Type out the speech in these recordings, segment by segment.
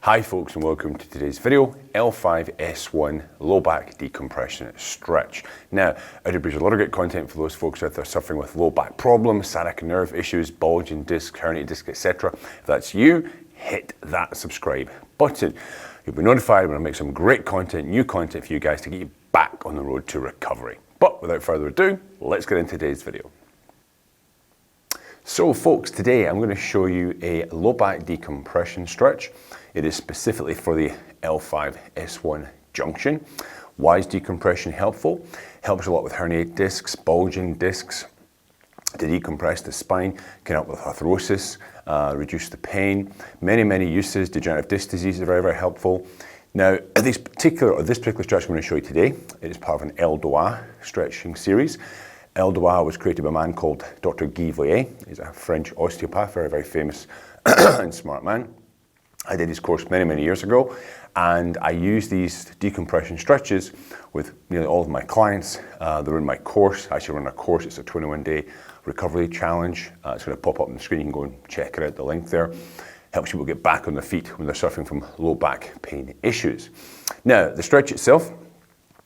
Hi folks and welcome to today's video, L5-S1 low back decompression stretch. Now, I do produce a lot of great content for those folks out there suffering with low back problems, sciatica nerve issues, bulging disc, herniated disc, etc. If that's you, hit that subscribe button. You'll be notified when I make some great content, new content for you guys to get you back on the road to recovery. But without further ado, let's get into today's video. So folks, today I'm going to show you a low back decompression stretch. It is specifically for the L5-S1 junction. Why is decompression helpful? Helps a lot with herniated discs, bulging discs, to decompress the spine, can help with arthrosis, reduce the pain. Many uses. Degenerative disc disease is very helpful. Now, this particular stretch I'm going to show you today, it is part of an L Doigt stretching series. L Doigt was created by a man called Dr. Guy Voyer. He's a French osteopath, very famous and smart man. I did his course many years ago, and I use these decompression stretches with nearly all of my clients. They're in my course. I actually run a course. It's a 21-day recovery challenge. It's going to pop up on the screen. You can go and check it out, the link there. Helps people get back on their feet when they're suffering from low back pain issues. Now, the stretch itself,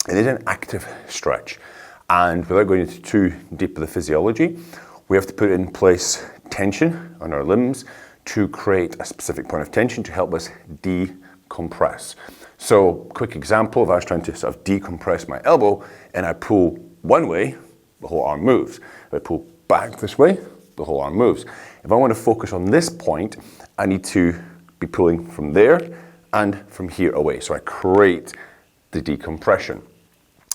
it is an active stretch. And without going into too deep of the physiology, we have to put in place tension on our limbs to create a specific point of tension to help us decompress. So, quick example, if I was trying to sort of decompress my elbow and I pull one way, the whole arm moves. If I pull back this way, the whole arm moves. If I want to focus on this point, I need to be pulling from there and from here away. So I create the decompression.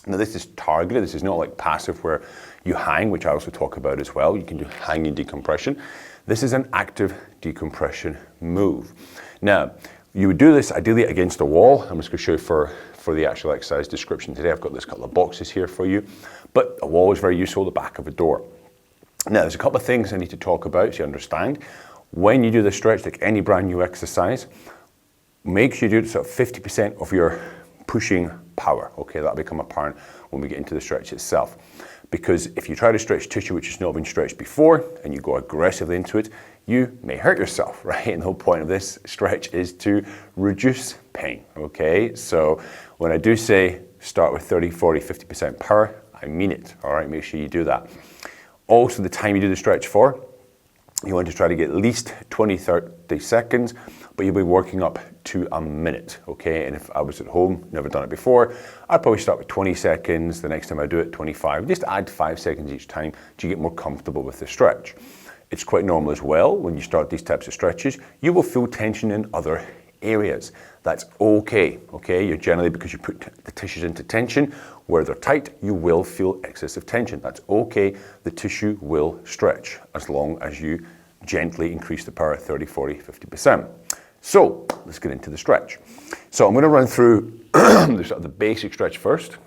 Now this is targeted, this is not like passive where you hang, which I also talk about as well. You can do hanging decompression. This is an active decompression move. Now, you would do this ideally against a wall. I'm just going to show you for the actual exercise description today. I've got this couple of boxes here for you, but a wall is very useful, the back of a door. Now, there's a couple of things I need to talk about so you understand. When you do the stretch, like any brand new exercise, make sure you do sort of 50% of your pushing power. Okay, that'll become apparent when we get into the stretch itself. Because if you try to stretch tissue which has not been stretched before and you go aggressively into it, you may hurt yourself, right? And the whole point of this stretch is to reduce pain, okay? So when I do say start with 30, 40, 50% power, I mean it, all right? Make sure you do that. Also, the time you do the stretch for, you want to try to get at least 20, 30 seconds, but you'll be working up to a minute, okay? And if I was at home, never done it before, I'd probably start with 20 seconds. The next time I do it, 25. Just add 5 seconds each time to get more comfortable with the stretch. It's quite normal as well, when you start these types of stretches, you will feel tension in other areas. That's okay, okay? You're generally, because you put the tissues into tension, where they're tight, you will feel excessive tension. That's okay. The tissue will stretch as long as you gently increase the power 30, 40, 50%. So let's get into the stretch. So I'm going to run through the basic stretch first.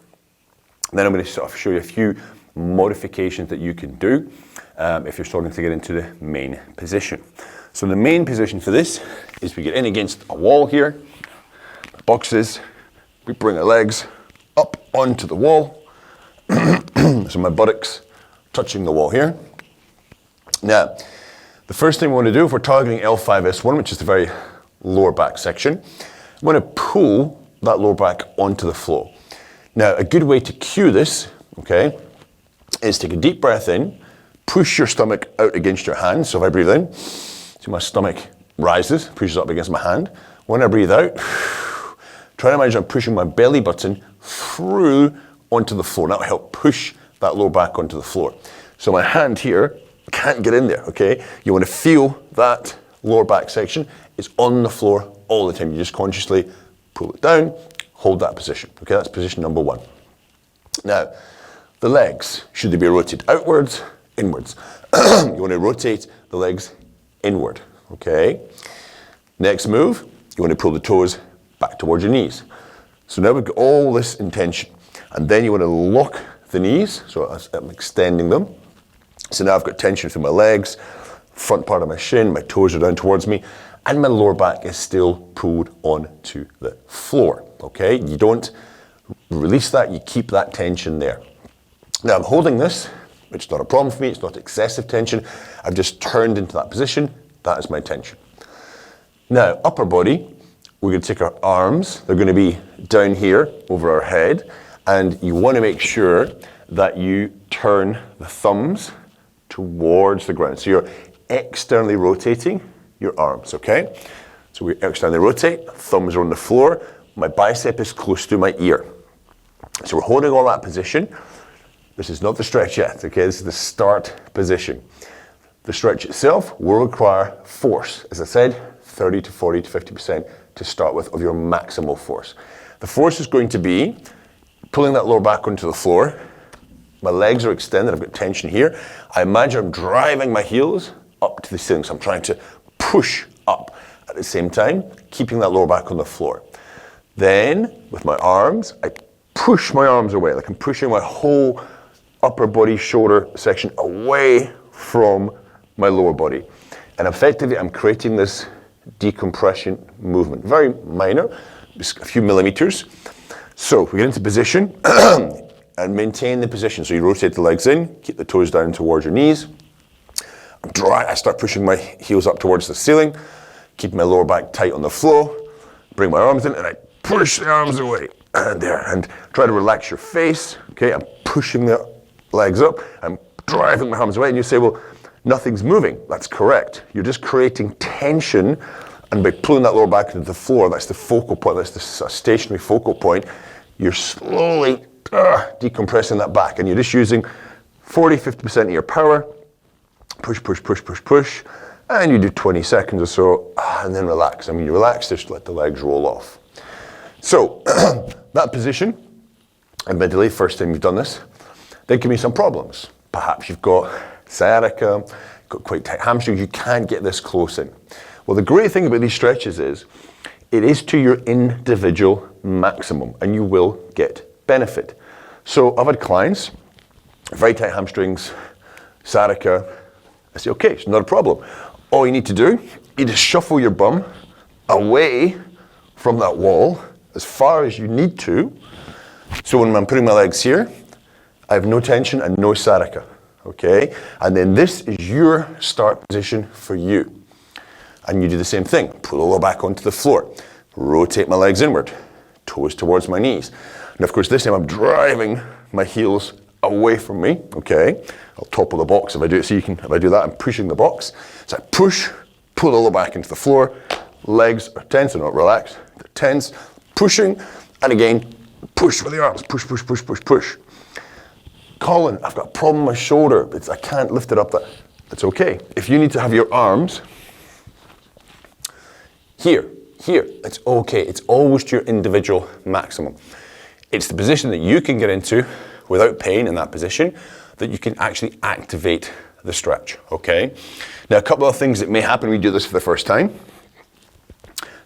Then I'm going to sort of show you a few modifications that you can do if you're starting to get into the main position. So the main position for this is we get in against a wall here, boxes, we bring our legs up onto the wall. So my buttocks touching the wall here. Now, the first thing we want to do if we're targeting L5-S1, which is the very lower back section, I'm going to pull that lower back onto the floor. Now, a good way to cue this, okay, is take a deep breath in, push your stomach out against your hand. So if I breathe in, see my stomach rises, pushes up against my hand. When I breathe out, try to imagine I'm pushing my belly button through onto the floor. That will help push that lower back onto the floor. So my hand here can't get in there, okay? You want to feel that lower back section is on the floor all the time. You just consciously pull it down, hold that position, okay? That's position number one. Now, the legs, should they be rotated outwards, inwards? You want to rotate the legs inward, okay? Next move, you want to pull the toes back towards your knees. So now we've got all this in tension. And then you want to lock the knees, so I'm extending them. So now I've got tension through my legs, front part of my shin, my toes are down towards me, and my lower back is still pulled onto the floor, okay? You don't release that, you keep that tension there. Now I'm holding this, which is not a problem for me, it's not excessive tension. I've just turned into that position, that is my tension. Now, upper body, we're going to take our arms, they're going to be down here over our head, and you want to make sure that you turn the thumbs towards the ground. So you're externally rotating your arms, okay? So we externally rotate, thumbs are on the floor, my bicep is close to my ear. So we're holding all that position. This is not the stretch yet, okay? This is the start position. The stretch itself will require force, as I said, 30 to 40 to 50% to start with of your maximal force. The force is going to be pulling that lower back onto the floor. My legs are extended, I've got tension here. I imagine I'm driving my heels up to the ceiling, so I'm trying to push up at the same time, keeping that lower back on the floor. Then, with my arms, I push my arms away, like I'm pushing my whole upper body, shoulder section away from my lower body. And effectively, I'm creating this decompression movement. Very minor, just a few millimeters. So we get into position and maintain the position. So you rotate the legs in, keep the toes down towards your knees. I start pushing my heels up towards the ceiling, keep my lower back tight on the floor, bring my arms in, and I push the arms away. And there, and try to relax your face. Okay, I'm pushing the legs up, I'm driving my arms away, and you say, well, nothing's moving. That's correct. You're just creating tension, and by pulling that lower back into the floor, that's the focal point, that's the stationary focal point, you're slowly decompressing that back, and you're just using 40-50% of your power. Push, push, push, push, push, and you do 20 seconds or so, and then relax. I mean, you relax, just let the legs roll off. So, that position, admittedly, first time you've done this, there can be some problems. Perhaps you've got sciatica, got quite tight hamstrings, you can't get this close in. Well, the great thing about these stretches is, it is to your individual maximum, and you will get benefit. So, I've had clients, very tight hamstrings, sciatica, I say, okay, it's not a problem. All you need to do, you just shuffle your bum away from that wall as far as you need to. So when I'm putting my legs here, I have no tension and no sciatica, okay? And then this is your start position for you. And you do the same thing. Pull the lower back onto the floor. Rotate my legs inward. Toes towards my knees. And of course this time I'm driving my heels away from me, okay? I'll topple the box if I do it, so you can, if I do that, I'm pushing the box. So I push, pull the lower back into the floor, legs are tense, they're not relaxed, they're tense, pushing, and again, push with the arms, push, push, push, push, push. Colin, I've got a problem with my shoulder, I can't lift it up, that's okay. If you need to have your arms here, it's okay, it's always to your individual maximum. It's the position that you can get into without pain in that position, that you can actually activate the stretch, okay? Now, a couple of things that may happen when you do this for the first time.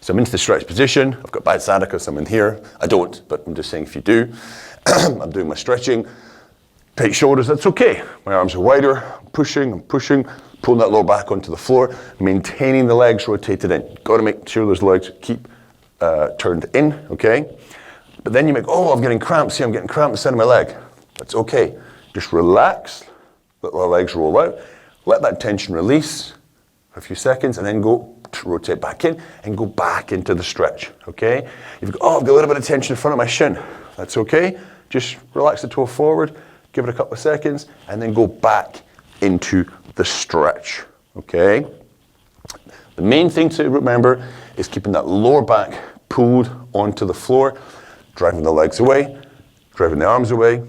So I'm into the stretch position, I've got bad sciatica, so I'm in here. I don't, but I'm just saying if you do. I'm doing my stretching, tight shoulders, that's okay. My arms are wider, I'm pushing, pulling that lower back onto the floor, maintaining the legs rotated in. Got to make sure those legs keep turned in, okay? But then you make, oh, I'm getting cramps here, I'm getting cramps inside of my leg. That's okay. Just relax, let the legs roll out, let that tension release for a few seconds, and then go to rotate back in and go back into the stretch, okay? You've got, oh, I've got a little bit of tension in front of my shin. That's okay. Just relax the toe forward, give it a couple of seconds, and then go back into the stretch, okay? The main thing to remember is keeping that lower back pulled onto the floor, driving the legs away, driving the arms away.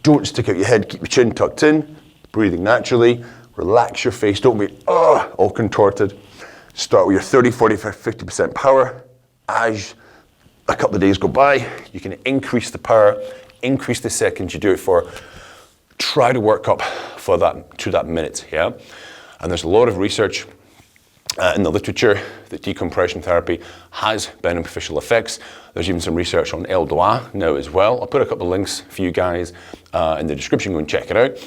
Don't stick out your head, keep your chin tucked in, breathing naturally, relax your face, don't be all contorted. Start with your 30, 40, 50% power. As a couple of days go by, you can increase the power, increase the seconds you do it for. Try to work up for that to that minute, yeah? And there's a lot of research in the literature that decompression therapy has beneficial effects. There's even some research on el doigt now as well. I'll put a couple of links for you guys in the description, go and check it out.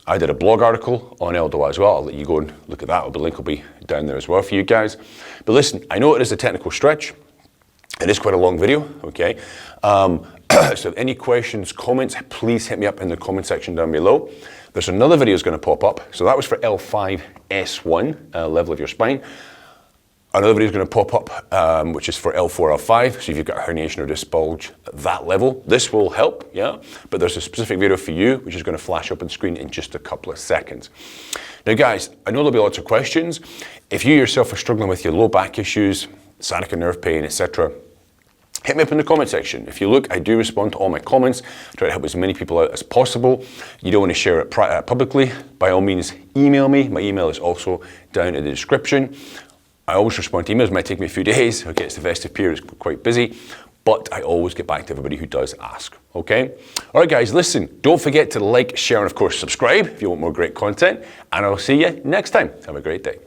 I did a blog article on el doigt as well. I'll let you go and look at that. The link will be down there as well for you guys. But listen, I know it is a technical stretch. It is quite a long video, okay? So any questions, comments, please hit me up in the comment section down below. There's another video that's going to pop up. So that was for L5, S1, level of your spine. Another video is going to pop up, which is for L4, L5. So if you've got a herniation or disc bulge at that level, this will help, yeah? But there's a specific video for you, which is going to flash up on screen in just a couple of seconds. Now guys, I know there'll be lots of questions. If you yourself are struggling with your low back issues, sciatica nerve pain, etc., hit me up in the comment section. If you look, I do respond to all my comments. I try to help as many people out as possible. You don't want to share it publicly, by all means, email me. My email is also down in the description. I always respond to emails. It might take me a few days. Okay, it's the festive period, it's quite busy, but I always get back to everybody who does ask, okay? All right, guys, listen, don't forget to like, share, and of course, subscribe if you want more great content, and I'll see you next time. Have a great day.